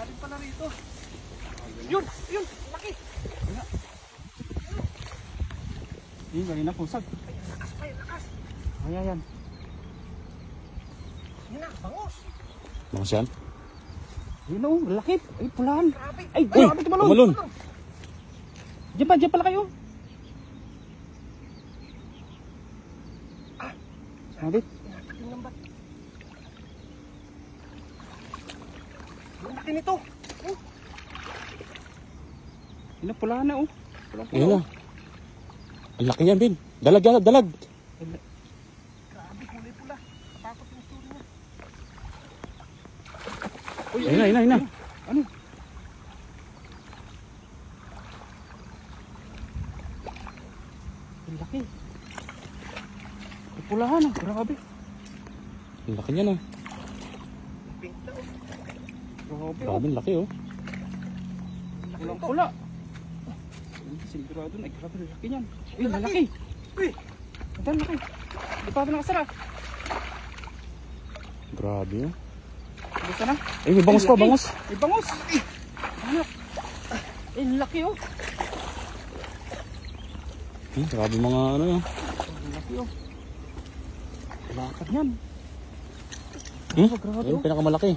Lalim pala rito. Yun! Yun! Laki! Yun, kanina pusag. Ay, lakas pa, lakas. Ayan. Yan na, bangos. Bangos yan? Yun o, laki. Ay, pulahan. Grabe. Ay, grabe tumalon. Tumalon. Diyan pala kayo. Sabit. Natakin ng bat. Ang laki nito. Oh. Yun, pulahan na o. Ayun na. Ang laki niyan, Ben. Dalag. Grabe, kulay pula. Katakot yung story niya. Uy, Ayun na. Ano? Ang laki. Ay, pulahan ah. Grabe. Ang laki niyan, oh. Pink na, oh. Grabe oh. Grabe, ang laki, oh. Pulang pula. Sigurado na. Ay, grabe. Laki niyan. Uy, lalaki. Uy! Ang laki. Di pa nakasara. Grabe, oh. Gusto na? Ay, may bangos pa, Laki. bangos. May bangos. Anak. Ay, laki oh. Grabe mga ano, oh. Ang laki oh. Lakad yan. Grabe Ayun, oh. pinakamalaki.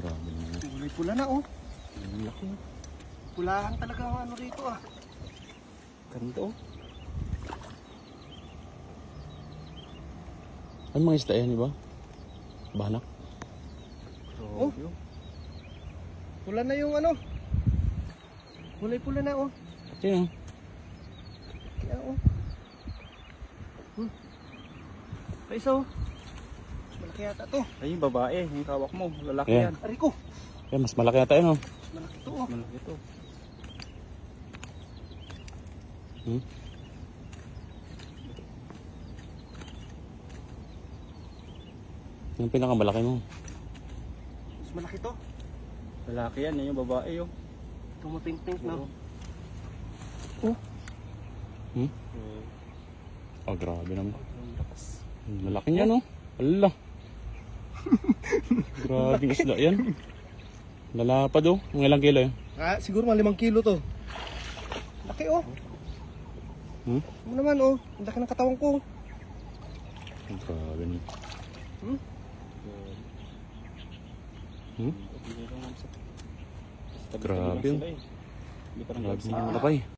Grabe naman. Kulay pula na, oh. Ang laki, oh. Pulahan talaga ang ano rito, ah. Ganito oh. Ano mga isda yan, di ba? Banak. Oh. Pula na yung ano. Kulay pula na, oh. Ito yun, oh. Kaya, oh. Ay, isa, oh. Malaki yata to. Ay, yung babae. Yung kawak mo. Lalaki Ayan. yan. Ariko. Yan, mas malaki yata yun, oh. Malaki to, oh. Malaki ito. Yung pinakamalaki mo. Mas malaki to. Lalaki yan. Yan yung babae oh. Tumapink-pink na. Oo. Oh, grabe naman. Ang lakas. Malaki yan, oh. Ala. Grabe isda yan. Lalapad, oh. Mga ilang kilo, eh. Ah, siguro mga 5 kilo to. Laki, oh. Ano naman, oh. Ang laki ng katawan ko. Grabe naman. Grabe, oh. Hindi pa rin Grabe naman, lapay.